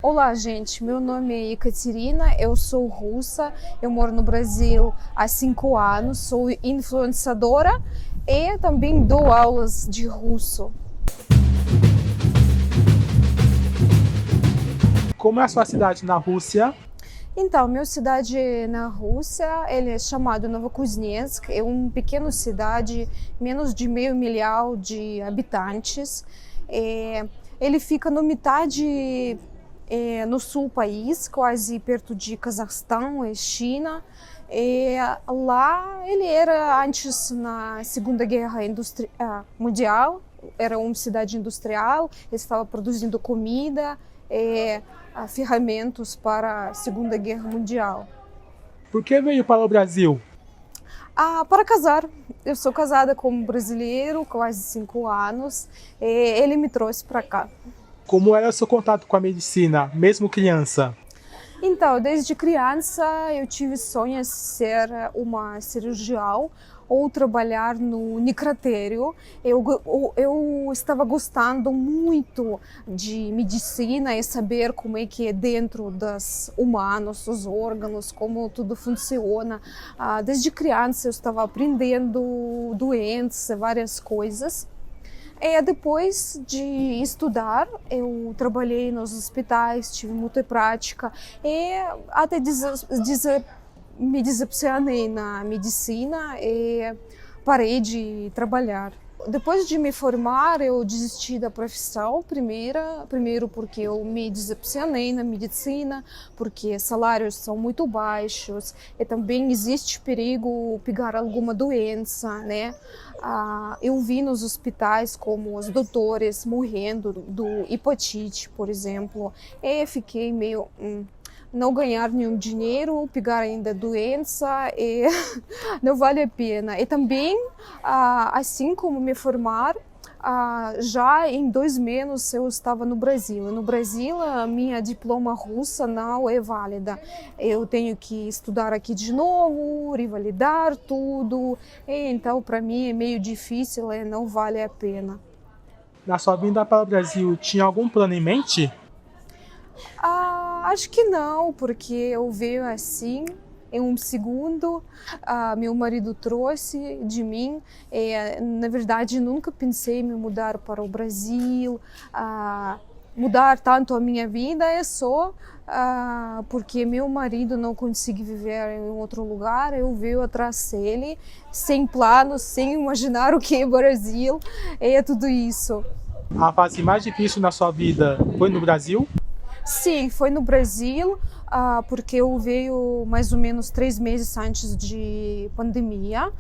Olá, gente. Meu nome é Ekaterina, eu sou russa, eu moro no Brasil há 5 anos, sou influenciadora e também dou aulas de russo. Como é a sua cidade na Rússia? Então, minha cidade na Rússia, ele é chamado Novokuznetsk, é uma pequena cidade, menos de meio milhão de habitantes. Ele fica na metade no sul do país, quase perto de Cazaquistão e China. Lá ele era antes na Segunda Guerra Mundial, era uma cidade industrial, estava produzindo comida e ferramentas para a Segunda Guerra Mundial. Por que veio para o Brasil? Para casar. Eu sou casada com um brasileiro, quase 5 anos, e ele me trouxe para cá. Como era o seu contato com a medicina, mesmo criança? Então, desde criança eu tive sonhos de ser uma cirurgião ou trabalhar no necrotério. Eu estava gostando muito de medicina e saber como é que é dentro dos humanos, os órgãos, como tudo funciona. Desde criança eu estava aprendendo doenças, várias coisas. Depois de estudar, eu trabalhei nos hospitais, tive muita prática e até me decepcionei na medicina e parei de trabalhar. Depois de me formar, eu desisti da profissão primeiro porque eu me decepcionei na medicina, porque salários são muito baixos e também existe perigo pegar alguma doença, né? Eu vi nos hospitais como os doutores morrendo do hepatite, por exemplo, e fiquei meio não ganhar nenhum dinheiro, pegar ainda doença e não vale a pena. E também, assim como me formar, já em 2 meses eu estava no Brasil. No Brasil, a minha diploma russa não é válida. Eu tenho que estudar aqui de novo, revalidar tudo. Então, para mim é meio difícil e não vale a pena. Na sua vinda para o Brasil, tinha algum plano em mente? Acho que não, porque eu veio assim, em um segundo, meu marido trouxe de mim. Na verdade, nunca pensei em me mudar para o Brasil, mudar tanto a minha vida, é só porque meu marido não consegue viver em outro lugar, eu veio atrás dele, sem planos, sem imaginar o que é Brasil, é tudo isso. A fase mais difícil na sua vida foi no Brasil? Sim, foi no Brasil, porque eu veio mais ou menos 3 meses antes de pandemia.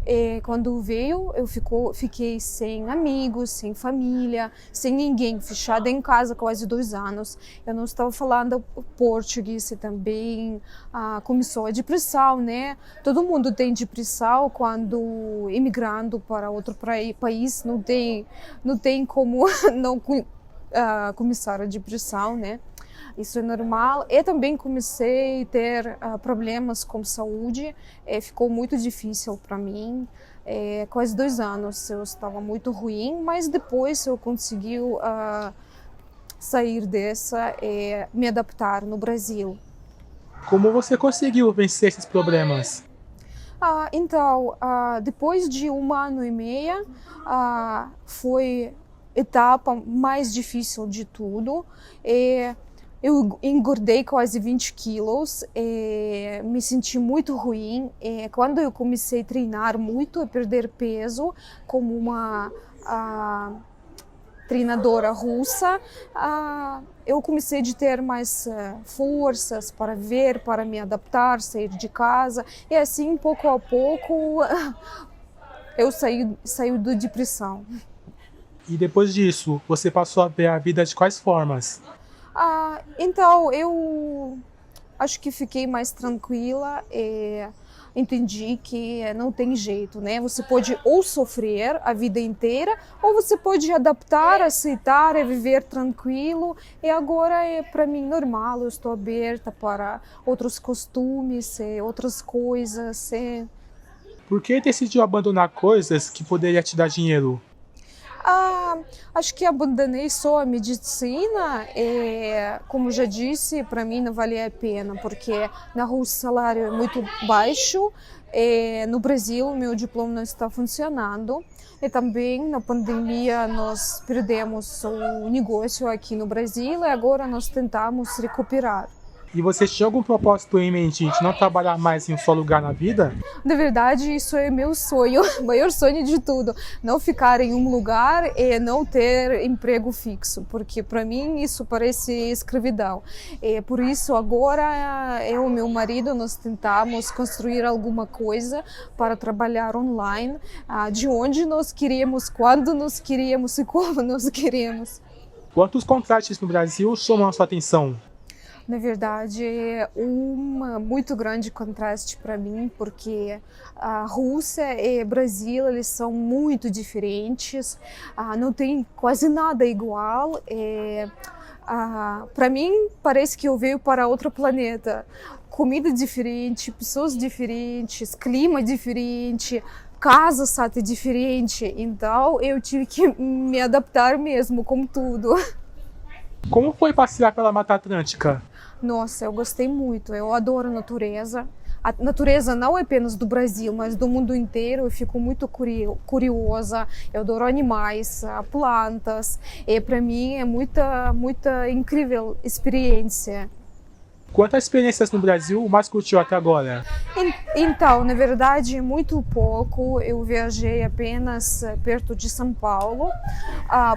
E quando veio, eu fiquei sem amigos, sem família, sem ninguém, fechada em casa quase 2 anos. Eu não estava falando português e também começou a depressão, né? Todo mundo tem depressão quando imigrando para outro país, não tem como não começar a depressão, né? Isso é normal. Eu também comecei a ter problemas com saúde, ficou muito difícil para mim. Quase 2 anos eu estava muito ruim, mas depois eu consegui sair dessa e me adaptar no Brasil. Como você conseguiu vencer esses problemas? Então, depois de 1 ano e meio, foi a etapa mais difícil de tudo. Eu engordei quase 20 quilos, me senti muito ruim. Quando eu comecei a treinar muito, a perder peso, como uma treinadora russa, eu comecei a ter mais forças para ver, para me adaptar, sair de casa. E assim, pouco a pouco, eu saí da depressão. E depois disso, você passou a ver a vida de quais formas? Então, eu acho que fiquei mais tranquila e entendi que não tem jeito, né? Você pode ou sofrer a vida inteira, ou você pode adaptar, aceitar e viver tranquilo. E agora é para mim normal, eu estou aberta para outros costumes e outras coisas. Por que decidiu abandonar coisas que poderiam te dar dinheiro? Ah, acho que abandonei só a medicina e, como já disse, para mim não valia a pena, porque na Rússia o salário é muito baixo e no Brasil meu diploma não está funcionando. E também na pandemia nós perdemos o negócio aqui no Brasil e agora nós tentamos recuperar. E você tinha algum propósito em mente de não trabalhar mais em um só lugar na vida? Na verdade, isso é meu sonho, o maior sonho de tudo. Não ficar em um lugar e não ter emprego fixo, porque para mim isso parece escravidão. E por isso agora eu e meu marido nós tentamos construir alguma coisa para trabalhar online, de onde nós queremos, quando nós queremos e como nós queremos. Quantos contratos no Brasil chamam a sua atenção? Na verdade, é um muito grande contraste para mim, porque a Rússia e o Brasil eles são muito diferentes, não tem quase nada igual. Para mim, parece que eu veio para outro planeta. Comida diferente, pessoas diferentes, clima diferente, casa sabe, diferente. Então, eu tive que me adaptar mesmo com tudo. Como foi passear pela Mata Atlântica? Nossa, eu gostei muito. Eu adoro a natureza. A natureza não é apenas do Brasil, mas do mundo inteiro. Eu fico muito curiosa. Eu adoro animais, plantas. E para mim é muita incrível experiência. Quantas experiências no Brasil mais curtiu até agora? Então, na verdade, muito pouco. Eu viajei apenas perto de São Paulo,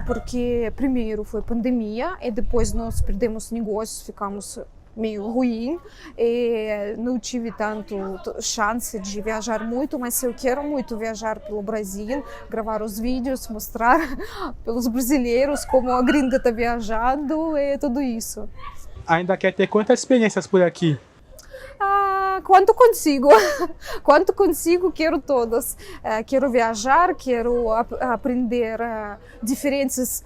porque primeiro foi pandemia e depois nós perdemos negócios, ficamos meio ruim e não tive tanto chance de viajar muito, mas eu quero muito viajar pelo Brasil, gravar os vídeos, mostrar pelos brasileiros como a gringa está viajando e tudo isso. Ainda quer ter quantas experiências por aqui? Quanto consigo, quanto consigo, quero todas. Quero viajar, quero aprender diferentes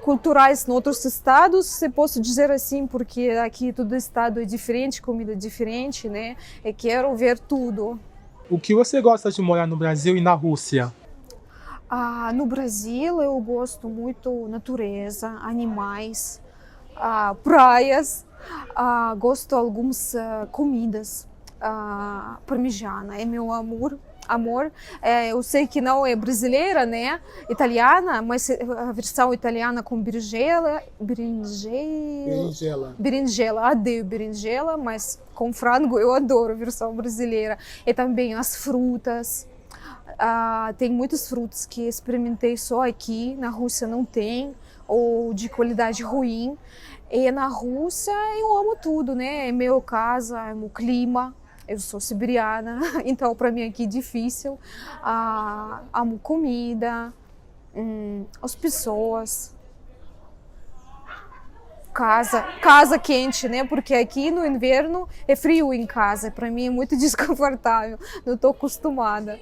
culturais em outros estados, se posso dizer assim, porque aqui todo estado é diferente, comida diferente, né? E quero ver tudo. O que você gosta de morar no Brasil e na Rússia? No Brasil eu gosto muito natureza, animais, praias, gosto de algumas comidas. Parmigiana é meu amor. Eu sei que não é brasileira, né? Italiana, mas a versão italiana com berinjela. Odeio berinjela, mas com frango eu adoro a versão brasileira. E também as frutas. Tem muitas frutas que experimentei só aqui, na Rússia não tem, ou de qualidade ruim. E na Rússia eu amo tudo, né? É meu casa, é meu clima. Eu sou siberiana, então para mim aqui é difícil. Amo comida, as pessoas, casa quente, né? Porque aqui no inverno é frio em casa. Para mim é muito desconfortável, não estou acostumada.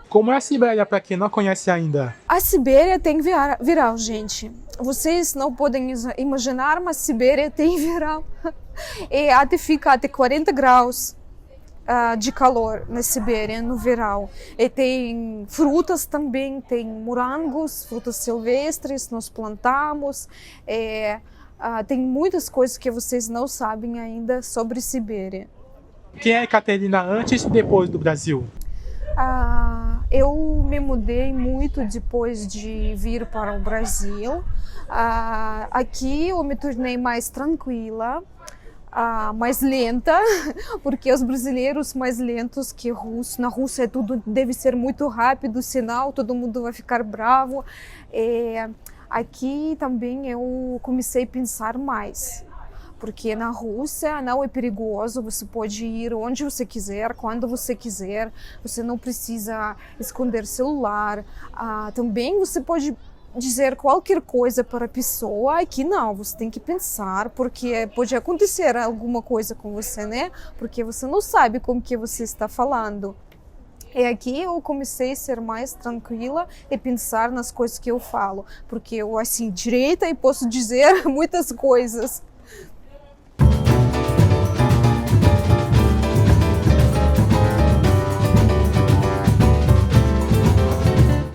Como é a Sibéria para quem não conhece ainda? A Sibéria tem verão, gente. Vocês não podem imaginar, mas a Sibéria tem verão. E fica até 40 graus. De calor na Sibéria no verão. E tem frutas também, tem morangos, frutas silvestres, nós plantamos. Tem muitas coisas que vocês não sabem ainda sobre Sibéria. Quem é Caterina antes e depois do Brasil? Eu me mudei muito depois de vir para o Brasil. Aqui eu me tornei mais tranquila. Mais lenta, porque os brasileiros mais lentos que russos. Na Rússia tudo deve ser muito rápido, senão todo mundo vai ficar bravo. Aqui também eu comecei a pensar mais, porque na Rússia não é perigoso, você pode ir onde você quiser, quando você quiser, você não precisa esconder celular. Também você pode dizer qualquer coisa para a pessoa. Aqui não, você tem que pensar, porque pode acontecer alguma coisa com você, né? Porque você não sabe como que você está falando. E aqui eu comecei a ser mais tranquila e pensar nas coisas que eu falo, porque eu assim direita e posso dizer muitas coisas.